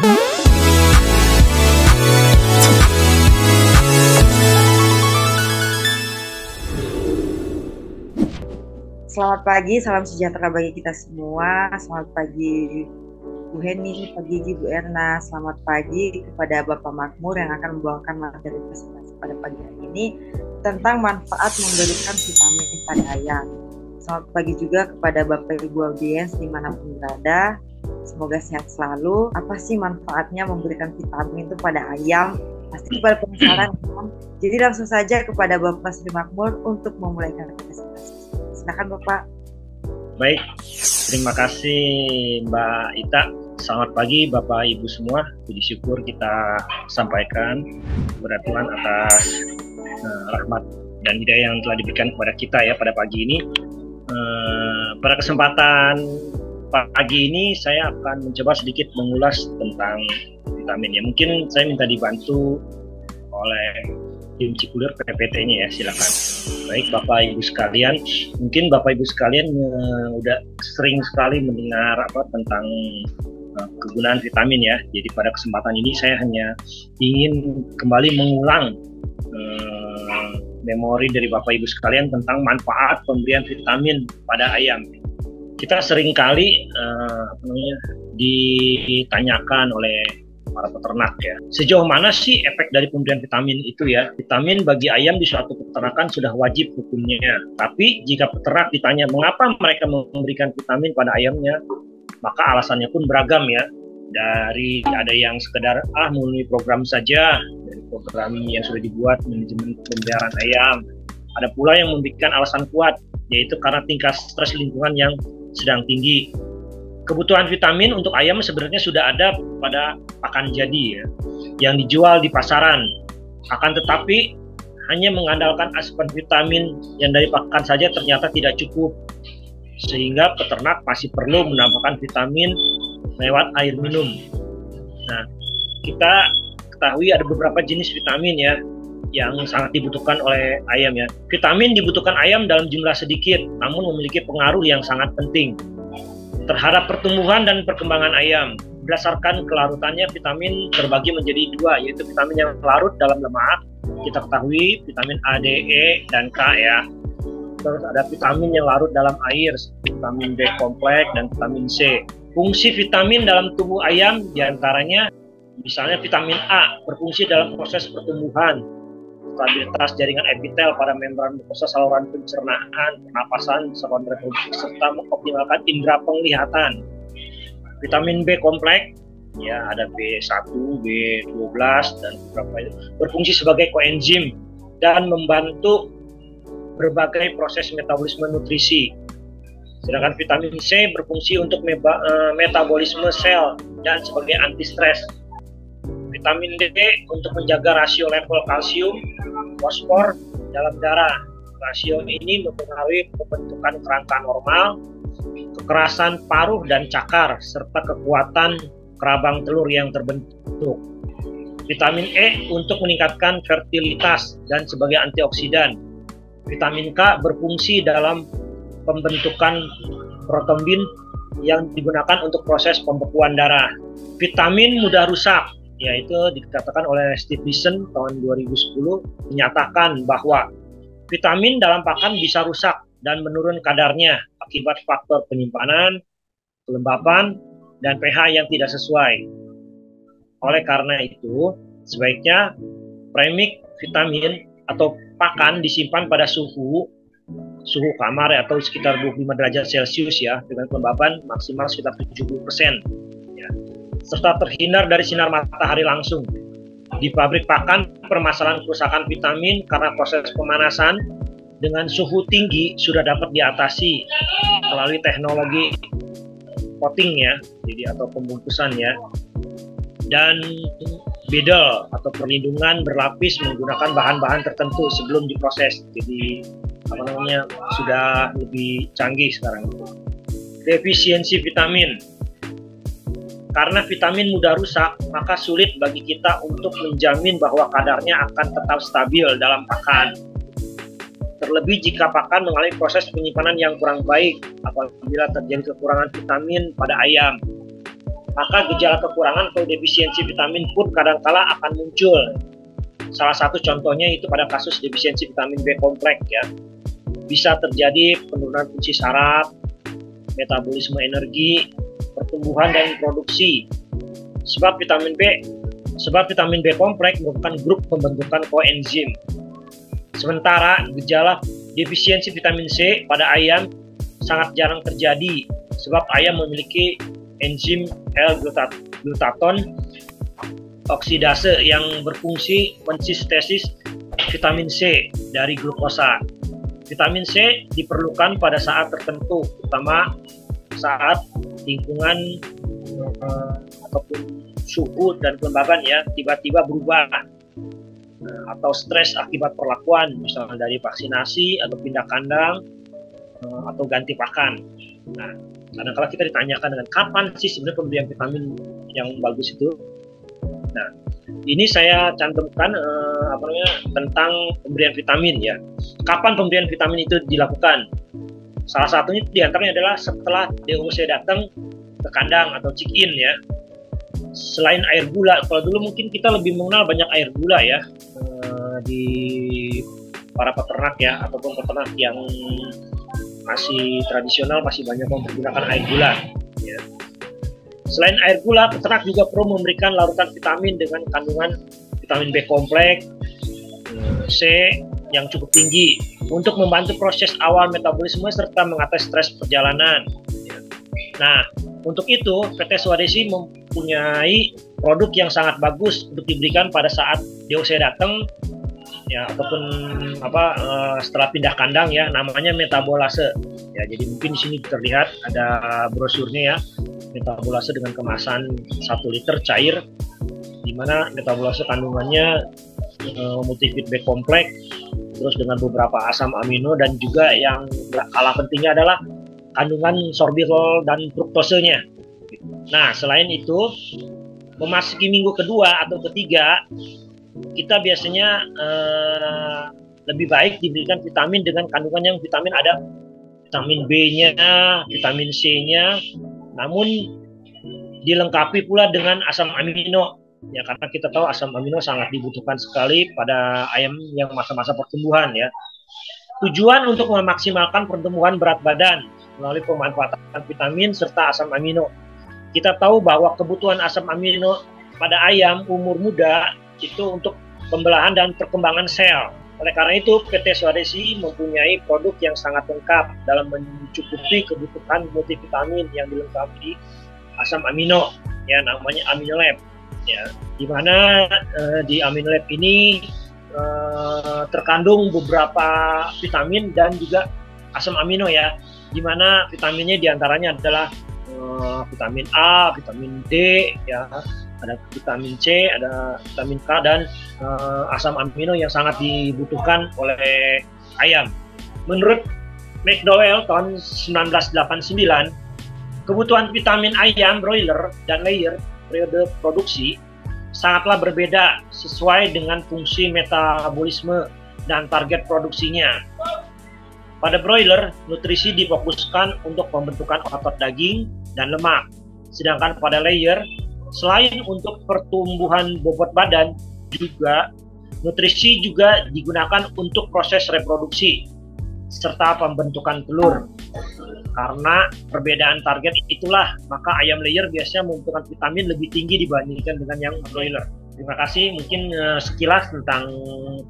Selamat pagi, salam sejahtera bagi kita semua. Selamat pagi Bu Heni, pagi Bu Erna. Selamat pagi kepada Bapak Makmur yang akan membawakan materi presentasi pada pagi hari ini tentang manfaat memberikan vitamin pada ayam. Selamat pagi juga kepada Bapak Ibu audiens dimanapun berada. Semoga sehat selalu. Apa sih manfaatnya memberikan vitamin itu pada ayam? Pasti pada penasaran kan? Jadi langsung saja kepada Bapak Sri Makmur untuk memulaikan presentasi. Silakan Bapak. Baik, terima kasih Mbak Ita. Selamat pagi Bapak Ibu semua. Puji syukur kita sampaikan kepada Tuhan atas rahmat dan hidayah yang telah diberikan kepada kita ya pada pagi ini. Pada kesempatan pagi ini saya akan mencoba sedikit mengulas tentang vitamin ya. Mungkin saya minta dibantu oleh tim Cikulir PPT-nya ya, silakan. Baik Bapak Ibu sekalian, mungkin Bapak Ibu sekalian udah sering sekali mendengar tentang kegunaan vitamin ya. Jadi pada kesempatan ini saya hanya ingin kembali mengulang memori dari Bapak Ibu sekalian tentang manfaat pemberian vitamin pada ayam. Kita sering kali ditanyakan oleh para peternak ya, sejauh mana sih efek dari pemberian vitamin itu ya. Vitamin bagi ayam di suatu peternakan sudah wajib hukumnya, tapi jika peternak ditanya mengapa mereka memberikan vitamin pada ayamnya, maka alasannya pun beragam ya. Dari ada yang sekedar memenuhi program saja, dari program yang sudah dibuat manajemen pemeliharaan ayam. Ada pula yang memberikan alasan kuat, yaitu karena tingkat stres lingkungan yang sedang tinggi. Kebutuhan vitamin untuk ayam sebenarnya sudah ada pada pakan jadi ya, yang dijual di pasaran. Akan tetapi hanya mengandalkan asupan vitamin yang dari pakan saja ternyata tidak cukup, sehingga peternak masih perlu menambahkan vitamin lewat air minum. Nah, kita ketahui ada beberapa jenis vitamin ya yang sangat dibutuhkan oleh ayam ya. Vitamin dibutuhkan ayam dalam jumlah sedikit, namun memiliki pengaruh yang sangat penting terhadap pertumbuhan dan perkembangan ayam. Berdasarkan kelarutannya, vitamin terbagi menjadi dua, yaitu vitamin yang larut dalam lemak. Kita ketahui vitamin A, D, E, dan K ya. Terus ada vitamin yang larut dalam air, vitamin B kompleks dan vitamin C. Fungsi vitamin dalam tubuh ayam diantaranya, misalnya vitamin A berfungsi dalam proses pertumbuhan, stabilitas jaringan epitel pada membran mukosa saluran pencernaan, pernapasan, saluran reproduksi, serta mengoptimalkan indera penglihatan. Vitamin B kompleks, ya ada B1, B12, dan beberapa itu, berfungsi sebagai koenzim dan membantu berbagai proses metabolisme nutrisi. Sedangkan vitamin C berfungsi untuk metabolisme sel dan sebagai anti-stres. Vitamin D untuk menjaga rasio level kalsium, fosfor dalam darah. Rasio ini mempengaruhi pembentukan kerangka normal, kekerasan paruh dan cakar, serta kekuatan kerabang telur yang terbentuk. Vitamin E untuk meningkatkan fertilitas dan sebagai antioksidan. Vitamin K berfungsi dalam pembentukan protombin yang digunakan untuk proses pembekuan darah. Vitamin mudah rusak, yaitu dikatakan oleh Stephenson tahun 2010 menyatakan bahwa vitamin dalam pakan bisa rusak dan menurun kadarnya akibat faktor penyimpanan, kelembapan, dan pH yang tidak sesuai. Oleh karena itu, sebaiknya premix vitamin atau pakan disimpan pada suhu kamar atau sekitar 25 derajat Celcius ya, dengan kelembaban maksimal sekitar 70% ya, serta terhindar dari sinar matahari langsung. Di pabrik pakan, permasalahan kerusakan vitamin karena proses pemanasan dengan suhu tinggi sudah dapat diatasi melalui teknologi coating ya, jadi atau pembungkusan ya, dan bedel atau perlindungan berlapis menggunakan bahan-bahan tertentu sebelum diproses. Jadi sudah lebih canggih sekarang. Defisiensi vitamin. Karena vitamin mudah rusak, maka sulit bagi kita untuk menjamin bahwa kadarnya akan tetap stabil dalam pakan. Terlebih jika pakan mengalami proses penyimpanan yang kurang baik apabila terjadi kekurangan vitamin pada ayam. maka gejala kekurangan atau defisiensi vitamin pun kadangkala akan muncul. Salah satu contohnya itu pada kasus defisiensi vitamin B kompleks ya. Bisa terjadi penurunan fungsi saraf, metabolisme energi, pertumbuhan dan produksi. Sebab vitamin B kompleks merupakan grup pembentukan koenzim. Sementara gejala defisiensi vitamin C pada ayam sangat jarang terjadi sebab ayam memiliki enzim L-glutathione oksidase yang berfungsi mensintesis vitamin C dari glukosa. Vitamin C diperlukan pada saat tertentu, terutama saat lingkungan ataupun suhu dan kelembaban ya tiba-tiba berubah atau stres akibat perlakuan, misalnya dari vaksinasi atau pindah kandang atau ganti pakan. Nah, kadang-kala kita ditanyakan dengan kapan sih sebenarnya pemberian vitamin yang bagus itu. Nah, ini saya cantumkan tentang pemberian vitamin ya. Kapan pemberian vitamin itu dilakukan? Salah satunya diantaranya adalah setelah DOC datang ke kandang atau check-in ya. Selain air gula, kalau dulu mungkin kita lebih mengenal banyak air gula ya di para peternak ya, ataupun peternak yang masih tradisional masih banyak menggunakan air gula ya. Selain air gula, peternak juga perlu memberikan larutan vitamin dengan kandungan vitamin B kompleks, C yang cukup tinggi untuk membantu proses awal metabolisme serta mengatasi stres perjalanan. Nah, untuk itu PT Swadesi mempunyai produk yang sangat bagus untuk diberikan pada saat DOC datang ya, ataupun setelah pindah kandang ya, namanya metabolase. Ya, jadi mungkin di sini terlihat ada brosurnya ya. Metabolase dengan kemasan 1 liter cair, di mana metabolase kandungannya multivit B kompleks, terus dengan beberapa asam amino, dan juga yang kalah pentingnya adalah kandungan sorbitol dan fruktosenya. Nah, selain itu, memasuki minggu kedua atau ketiga, kita biasanya lebih baik diberikan vitamin dengan kandungan yang vitamin ada vitamin B-nya, vitamin C-nya, namun dilengkapi pula dengan asam amino ya, karena kita tahu asam amino sangat dibutuhkan sekali pada ayam yang masa-masa pertumbuhan ya. Tujuan untuk memaksimalkan pertumbuhan berat badan melalui pemanfaatan vitamin serta asam amino. Kita tahu bahwa kebutuhan asam amino pada ayam umur muda itu untuk pembelahan dan perkembangan sel. Oleh karena itu, PT Swadesi mempunyai produk yang sangat lengkap dalam mencukupi kebutuhan multivitamin yang dilengkapi asam amino, ya, namanya AminoLab. Ya, di mana di AminoLab ini terkandung beberapa vitamin dan juga asam amino ya, di mana vitaminnya diantaranya adalah vitamin A, vitamin D, ya, ada vitamin C, ada vitamin K, dan asam amino yang sangat dibutuhkan oleh ayam. Menurut McDowell tahun 1989, kebutuhan vitamin ayam broiler dan layer periode produksi sangatlah berbeda sesuai dengan fungsi metabolisme dan target produksinya. Pada broiler, nutrisi difokuskan untuk pembentukan otot daging dan lemak. Sedangkan pada layer, selain untuk pertumbuhan bobot badan, juga nutrisi juga digunakan untuk proses reproduksi serta pembentukan telur. Karena perbedaan target itulah, maka ayam layer biasanya membutuhkan vitamin lebih tinggi dibandingkan dengan yang broiler. Terima kasih, mungkin sekilas tentang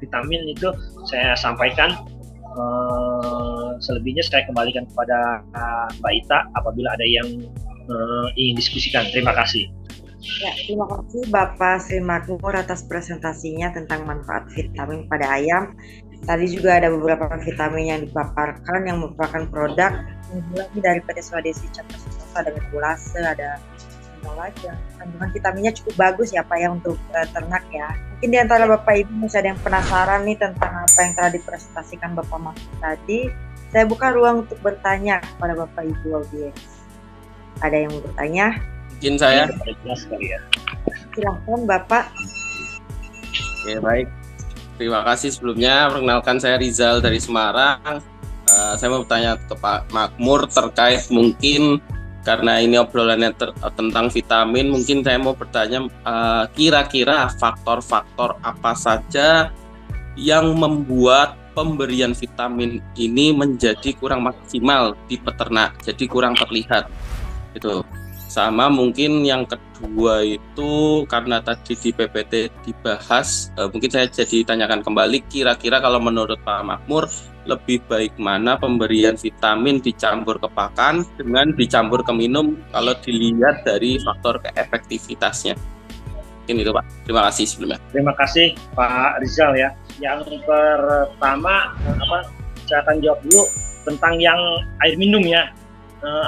vitamin itu saya sampaikan. Selebihnya saya kembalikan kepada Mbak Ita apabila ada yang ingin diskusikan. Terima kasih. Ya, terima kasih Bapak Sri Makmur atas presentasinya tentang manfaat vitamin pada ayam. Tadi juga ada beberapa vitamin yang dipaparkan yang merupakan produk unggulan dari PT Swadesi. Contoh ada metabolase, ada lagi. Kandungan vitaminnya cukup bagus ya Pak ya untuk ternak ya. Mungkin di antara Bapak Ibu masih ada yang penasaran nih tentang apa yang telah dipresentasikan Bapak Makmur tadi. Saya buka ruang untuk bertanya kepada Bapak Ibu audiens. Ada yang mau bertanya? Mungkin saya. Silahkan Bapak. Oke, baik. Terima kasih sebelumnya. Perkenalkan, saya Rizal dari Semarang. Saya mau bertanya ke Pak Makmur terkait mungkin karena ini obrolannya tentang vitamin, mungkin saya mau bertanya kira-kira faktor-faktor apa saja yang membuat pemberian vitamin ini menjadi kurang maksimal di peternak, jadi kurang terlihat itu. Sama mungkin yang kedua itu karena tadi di PPT dibahas, mungkin saya jadi tanyakan kembali, kira-kira kalau menurut Pak Makmur lebih baik mana pemberian vitamin dicampur ke pakan dengan dicampur ke minum kalau dilihat dari faktor keefektivitasnya. Mungkin itu Pak. Terima kasih sebelumnya. Terima kasih Pak Rizal ya. Yang pertama saya akan jawab dulu tentang yang air minum ya.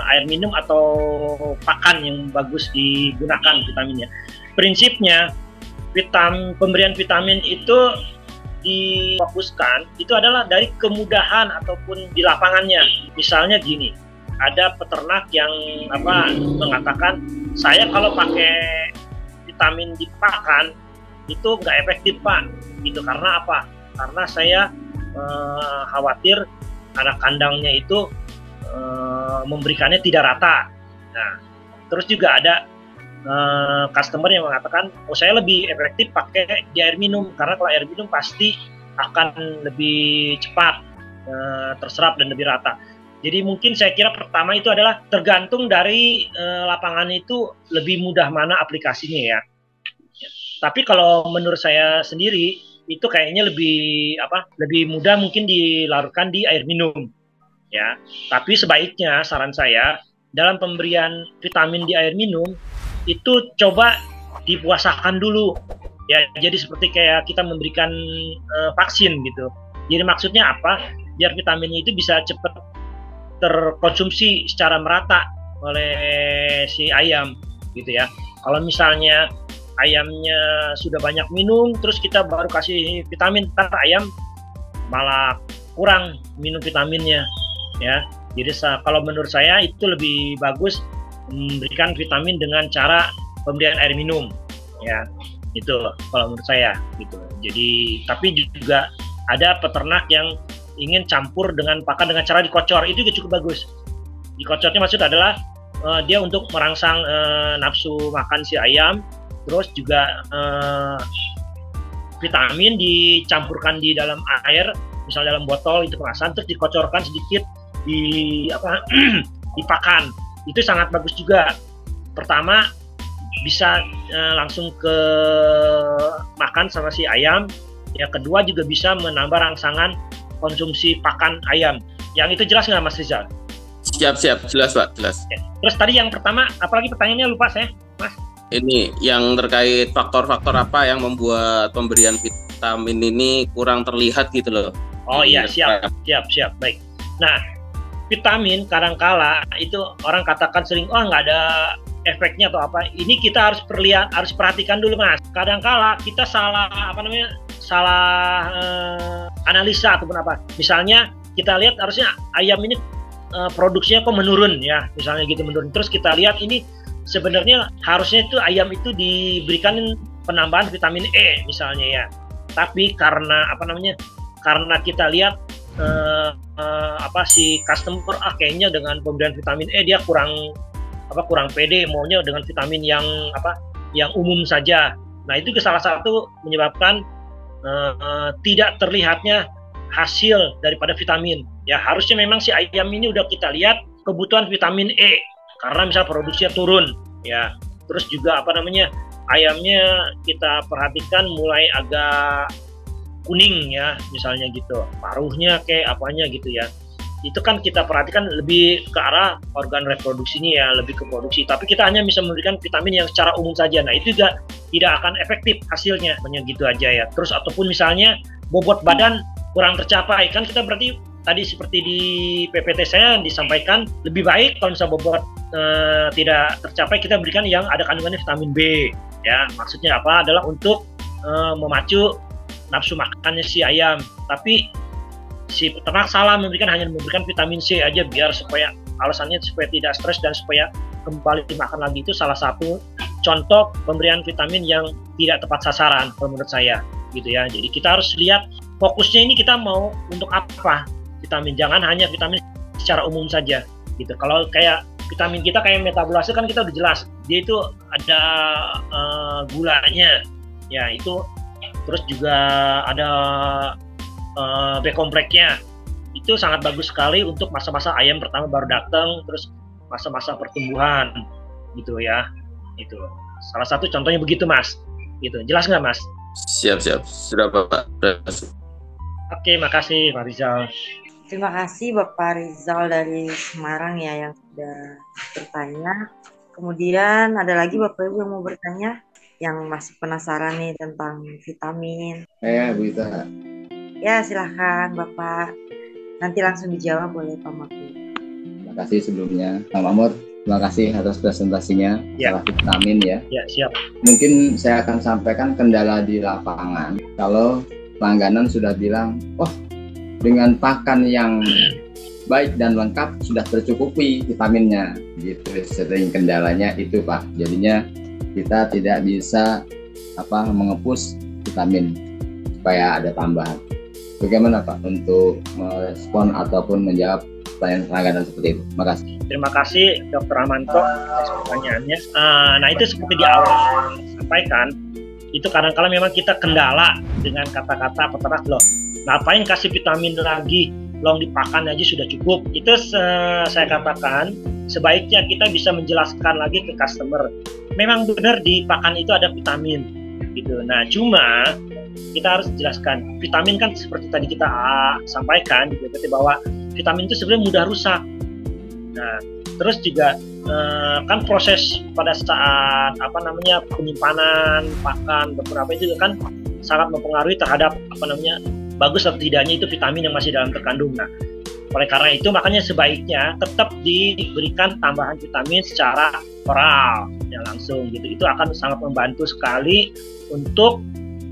Air minum atau pakan yang bagus digunakan vitaminnya. Prinsipnya pemberian vitamin itu difokuskan itu adalah dari kemudahan ataupun di lapangannya. Misalnya gini, ada peternak yang mengatakan saya kalau pakai vitamin di pakan itu nggak efektif Pak. Gitu karena apa? Karena saya khawatir anak kandangnya itu memberikannya tidak rata. Nah, terus juga ada customer yang mengatakan, saya lebih efektif pakai di air minum karena kalau air minum pasti akan lebih cepat terserap dan lebih rata. Jadi mungkin saya kira pertama itu adalah tergantung dari lapangan itu lebih mudah mana aplikasinya ya. Tapi kalau menurut saya sendiri itu kayaknya lebih mudah mungkin dilarutkan di air minum. Ya, tapi sebaiknya saran saya dalam pemberian vitamin di air minum itu coba dipuasakan dulu. Ya, jadi seperti kayak kita memberikan vaksin gitu. Jadi maksudnya apa? Biar vitaminnya itu bisa cepat terkonsumsi secara merata oleh si ayam gitu ya. Kalau misalnya ayamnya sudah banyak minum, terus kita baru kasih vitamin, ntar ayam malah kurang minum vitaminnya. Ya, jadi kalau menurut saya itu lebih bagus memberikan vitamin dengan cara pemberian air minum, ya, itu kalau menurut saya gitu. Jadi tapi juga ada peternak yang ingin campur dengan pakan dengan cara dikocor, itu juga cukup bagus. Dikocornya maksud adalah dia untuk merangsang nafsu makan si ayam, terus juga vitamin dicampurkan di dalam air, misalnya dalam botol itu kemasan, terus dikocorkan sedikit di pakan. Itu sangat bagus juga. Pertama bisa langsung ke makan sama si ayam. Yang kedua juga bisa menambah rangsangan konsumsi pakan ayam. Yang itu jelas nggak Mas Rizal? Siap, jelas Pak, jelas. Oke. Terus tadi yang pertama, apalagi pertanyaannya lupa saya, Mas? Ini yang terkait faktor-faktor apa yang membuat pemberian vitamin ini kurang terlihat gitu loh. Oh iya, siap, baik. Nah, vitamin kadangkala itu orang katakan sering nggak ada efeknya atau apa. Ini kita harus perhatikan dulu Mas. Kadangkala kita salah analisa ataupun apa. Misalnya kita lihat harusnya ayam ini produksinya kok menurun ya, misalnya gitu menurun. Terus kita lihat ini sebenarnya harusnya itu ayam itu diberikan penambahan vitamin E misalnya ya. Tapi karena karena kita lihat si customer kayaknya dengan pemberian vitamin E dia kurang pede, maunya dengan vitamin yang umum saja. Nah, itu salah satu menyebabkan tidak terlihatnya hasil daripada vitamin. Ya, harusnya memang si ayam ini udah kita lihat kebutuhan vitamin E karena misal produksinya turun ya. Terus juga ayamnya kita perhatikan mulai agak kuning ya, misalnya gitu, paruhnya kayak apanya gitu ya. Itu kan kita perhatikan lebih ke arah organ reproduksinya ya, lebih ke produksi. Tapi kita hanya bisa memberikan vitamin yang secara umum saja. Nah, itu juga tidak akan efektif hasilnya, hanya gitu aja ya. Terus ataupun misalnya bobot badan kurang tercapai, kan kita berarti tadi seperti di PPT saya disampaikan lebih baik kalau misalnya bobot tidak tercapai kita berikan yang ada kandungannya vitamin B ya. Maksudnya apa? Adalah untuk memacu nafsu makannya si ayam. Tapi si peternak salah hanya memberikan vitamin C aja biar alasannya supaya tidak stres dan supaya kembali dimakan lagi. Itu salah satu contoh pemberian vitamin yang tidak tepat sasaran menurut saya gitu ya. Jadi kita harus lihat fokusnya ini kita mau untuk apa vitamin, jangan hanya vitamin secara umum saja gitu. Kalau kayak vitamin kita kayak metabolase kan kita udah jelas, dia itu ada gulanya, ya itu, terus juga ada B kompleksnya. Itu sangat bagus sekali untuk masa-masa ayam pertama baru datang, terus masa-masa pertumbuhan gitu ya. Itu salah satu contohnya begitu Mas. Gitu, jelas nggak Mas? Siap, sudah Bapak. Oke, makasih Pak Rizal. Terima kasih Bapak Rizal dari Semarang ya yang sudah bertanya. Kemudian ada lagi Bapak Ibu yang mau bertanya, yang masih penasaran nih tentang vitamin. Bu Ita. Ya silahkan Bapak. Nanti langsung dijawab oleh Pak Makmur. Terima kasih sebelumnya, Pak Makmur. Terima kasih atas presentasinya Ya. soal vitamin ya. Ya, siap. Mungkin saya akan sampaikan kendala di lapangan. Kalau langganan sudah bilang, oh dengan pakan yang baik dan lengkap sudah tercukupi vitaminnya, gitu. Sering kendalanya itu Pak. Jadinya kita tidak bisa mengepus vitamin supaya ada tambahan. Bagaimana Pak untuk merespon ataupun menjawab pertanyaan langganan seperti itu? Terima kasih. Terima kasih Dr. Amanto atas pertanyaannya. Nah itu seperti di awal sampaikan, itu kadang-kadang memang kita kendala dengan kata-kata peternak loh. Ngapain kasih vitamin lagi? Long dipakan aja sudah cukup. Itu saya katakan sebaiknya kita bisa menjelaskan lagi ke customer. Memang benar di pakan itu ada vitamin, gitu. Nah cuma kita harus jelaskan, vitamin kan seperti tadi kita sampaikan, gitu, bahwa vitamin itu sebenarnya mudah rusak. Nah, terus juga kan proses pada saat penyimpanan pakan beberapa itu kan sangat mempengaruhi terhadap bagus atau tidaknya itu vitamin yang masih dalam terkandung. Nah, oleh karena itu makanya sebaiknya tetap diberikan tambahan vitamin secara oral ya langsung gitu. Itu akan sangat membantu sekali untuk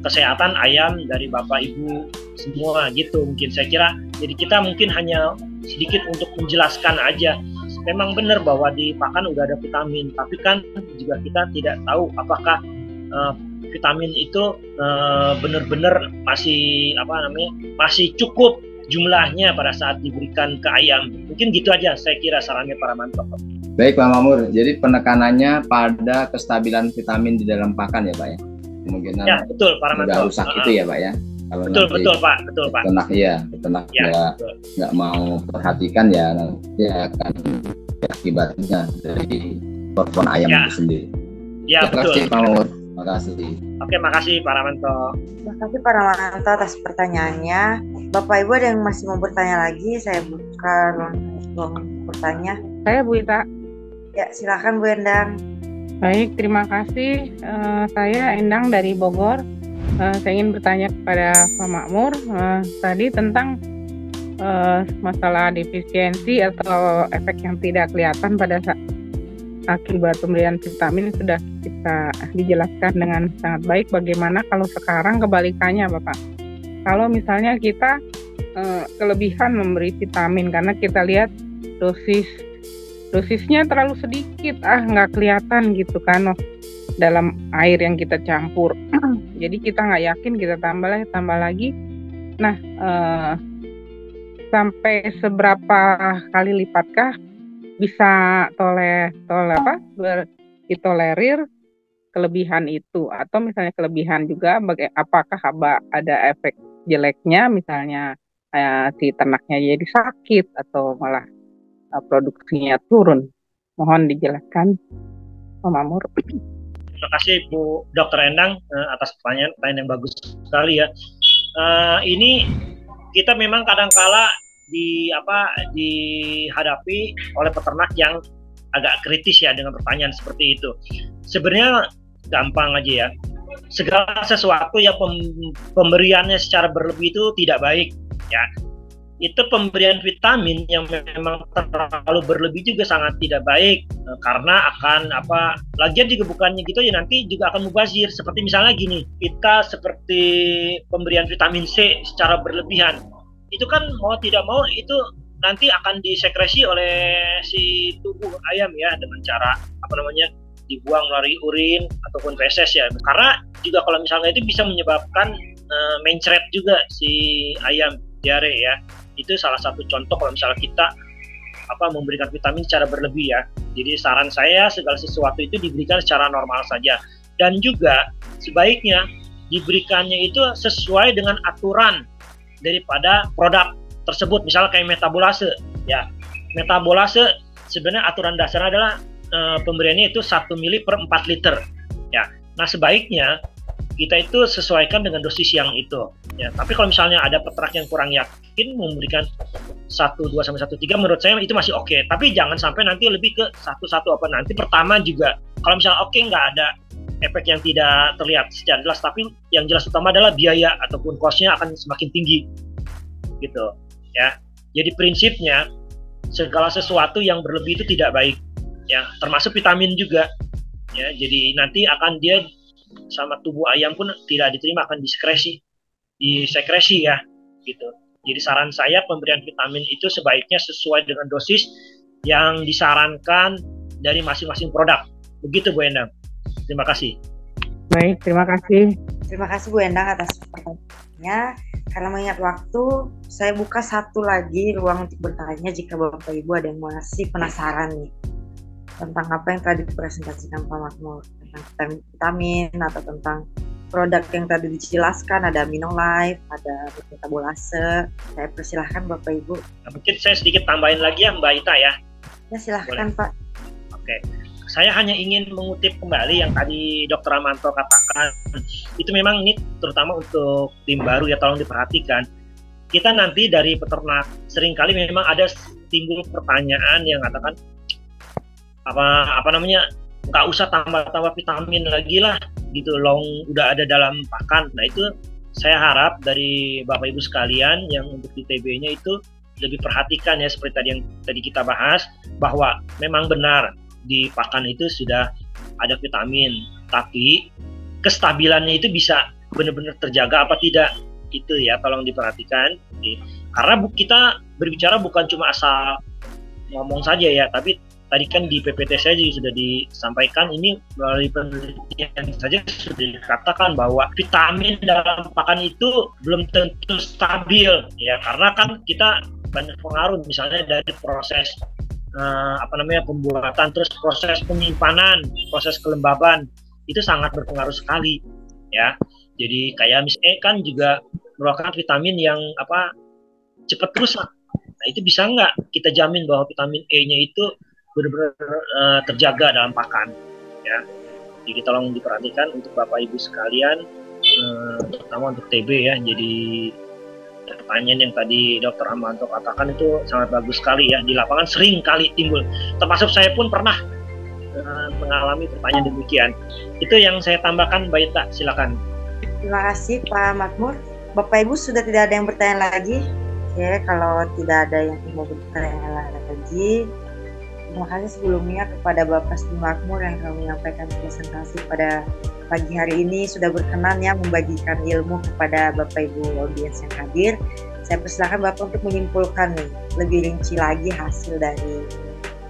kesehatan ayam dari Bapak Ibu semua gitu. Mungkin saya kira jadi kita mungkin hanya sedikit untuk menjelaskan aja. Memang benar bahwa di pakan udah ada vitamin, tapi kan juga kita tidak tahu apakah vitamin itu benar-benar masih cukup jumlahnya pada saat diberikan ke ayam. Mungkin gitu aja saya kira sarannya para mantap. Baik Pak Makmur, jadi penekanannya pada kestabilan vitamin di dalam pakan ya Pak ya? Kemungkinan ya, betul, para udah rusak itu ya Pak ya? Kalau betul Pak. Peternak nggak mau perhatikan ya nanti akan akibatnya dari performa ayam itu sendiri. Ya, betul. Terima kasih Pak Makmur. Terima kasih. Oke, makasih Pak Ramanto. Terima kasih Pak Ramanto atas pertanyaannya. Bapak Ibu ada yang masih mau bertanya lagi? Saya buka ruang bertanya. Saya Bu Ita. Ya, silakan Bu Endang. Baik, terima kasih. Saya Endang dari Bogor. Saya ingin bertanya kepada Pak Makmur tadi tentang masalah defisiensi atau efek yang tidak kelihatan pada saat akibat pemberian vitamin sudah kita dijelaskan dengan sangat baik. Bagaimana kalau sekarang kebalikannya Bapak? Kalau misalnya kita kelebihan memberi vitamin karena kita lihat dosisnya terlalu sedikit, nggak kelihatan gitu kan dalam air yang kita campur. Jadi kita nggak yakin, kita tambah lagi. Nah, sampai seberapa kali lipatkah bisa ditolerir kelebihan itu, atau misalnya kelebihan juga apakah ada efek jeleknya, misalnya si ternaknya jadi sakit atau malah produksinya turun. Mohon dijelaskan Pak Makmur. Terima kasih Bu Dr. Endang atas pertanyaan yang bagus sekali ya. Ini kita memang kadang-kala dihadapi oleh peternak yang agak kritis ya dengan pertanyaan seperti itu. Sebenarnya gampang aja ya. Segala sesuatu yang pemberiannya secara berlebih itu tidak baik ya. Itu pemberian vitamin yang memang terlalu berlebih juga sangat tidak baik, karena akan lagian juga bukannya gitu ya, nanti juga akan mubazir. Seperti misalnya gini, kita seperti pemberian vitamin C secara berlebihan, itu kan mau tidak mau itu nanti akan disekresi oleh si tubuh ayam ya, dengan cara dibuang melalui urin ataupun feses ya. Karena juga kalau misalnya itu bisa menyebabkan mencret juga si ayam, diare ya. Itu salah satu contoh kalau misalnya kita memberikan vitamin secara berlebih ya. Jadi saran saya segala sesuatu itu diberikan secara normal saja, dan juga sebaiknya diberikannya itu sesuai dengan aturan daripada produk tersebut. Misalnya kayak metabolase ya, metabolase sebenarnya aturan dasarnya adalah pemberiannya itu 1 mili per 4 liter ya. Nah sebaiknya kita itu sesuaikan dengan dosis yang itu ya. Tapi kalau misalnya ada peternak yang kurang yakin memberikan 1,2 sampai 1,3, menurut saya itu masih oke. Tapi jangan sampai nanti lebih ke 1,1 apa nanti pertama juga. Kalau misalnya oke, nggak ada efek yang tidak terlihat secara jelas, tapi yang jelas utama adalah biaya ataupun cost-nya akan semakin tinggi gitu ya. Jadi prinsipnya segala sesuatu yang berlebih itu tidak baik ya, termasuk vitamin juga ya. Jadi nanti akan dia sama tubuh ayam pun tidak diterima, akan disekresi ya gitu. Jadi saran saya pemberian vitamin itu sebaiknya sesuai dengan dosis yang disarankan dari masing-masing produk. Begitu Bu Endang. Terima kasih. Baik, terima kasih. Terima kasih Bu Endang atas pertanyaannya. Karena mengingat waktu, saya buka satu lagi ruang untuk bertanya jika Bapak Ibu ada yang masih penasaran nih tentang apa yang tadi dipresentasikan Pak Makmur, tentang vitamin atau tentang produk yang tadi dijelaskan, ada Aminolife, ada metabolase. Saya persilahkan Bapak Ibu. Nah, mungkin saya sedikit tambahin lagi ya Mbak Ita ya. Ya silahkan Boleh. Pak. Oke. Saya hanya ingin mengutip kembali yang tadi Dr. Amanto katakan. Itu memang ini terutama untuk tim baru ya, tolong diperhatikan. Kita nanti dari peternak seringkali memang ada timbul pertanyaan yang katakan nggak usah tambah vitamin lagi lah gitu, udah ada dalam pakan. Nah itu saya harap dari Bapak Ibu sekalian yang untuk di TB-nya itu lebih perhatikan ya, seperti tadi yang tadi kita bahas, bahwa memang benar di pakan itu sudah ada vitamin, tapi kestabilannya itu bisa benar-benar terjaga apa tidak, itu ya tolong diperhatikan. Karena kita berbicara bukan cuma asal ngomong saja ya, tapi tadi kan di PPT saya juga sudah disampaikan, ini melalui penelitian saja sudah dikatakan bahwa vitamin dalam pakan itu belum tentu stabil ya, karena kan kita banyak pengaruh misalnya dari proses pembuatan, terus proses penyimpanan, proses kelembaban, itu sangat berpengaruh sekali ya. Jadi kayak misalnya kan juga merupakan vitamin yang cepat rusak. Nah itu bisa nggak kita jamin bahwa vitamin E-nya itu benar-benar terjaga dalam pakan ya. Jadi tolong diperhatikan untuk Bapak Ibu sekalian, terutama untuk TB ya. Jadi pertanyaan yang tadi Dr. Amanto katakan itu sangat bagus sekali ya, di lapangan sering kali timbul, termasuk saya pun pernah mengalami pertanyaan demikian. Itu yang saya tambahkan, Mbak Ita, silakan. Terima kasih Pak Makmur. Bapak Ibu sudah tidak ada yang bertanya lagi. Oke, kalau tidak ada yang mau bertanya lagi, terima kasih sebelumnya kepada Bapak Sri Makmur yang telah menyampaikan presentasi pada pagi hari ini, sudah berkenan ya membagikan ilmu kepada Bapak Ibu audiens yang hadir. Saya persilakan Bapak untuk menyimpulkan nih lebih rinci lagi hasil dari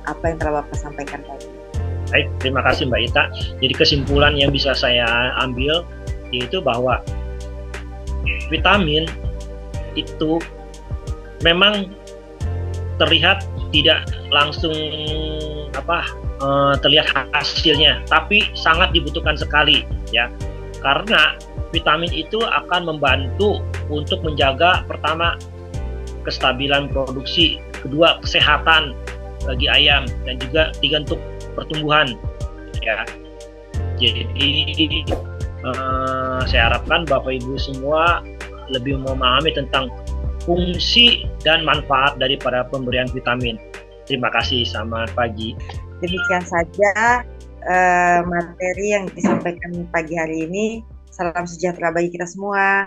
apa yang telah Bapak sampaikan tadi. Baik, terima kasih Mbak Ita. Jadi kesimpulan yang bisa saya ambil yaitu bahwa vitamin itu memang terlihat tidak langsung terlihat hasilnya, tapi sangat dibutuhkan sekali ya, karena vitamin itu akan membantu untuk menjaga pertama kestabilan produksi, kedua kesehatan bagi ayam, dan juga tiga untuk pertumbuhan ya. Jadi saya harapkan Bapak Ibu semua lebih memahami tentang fungsi dan manfaat daripada pemberian vitamin. Terima kasih, selamat pagi. Demikian saja materi yang disampaikan pagi hari ini. Salam sejahtera bagi kita semua.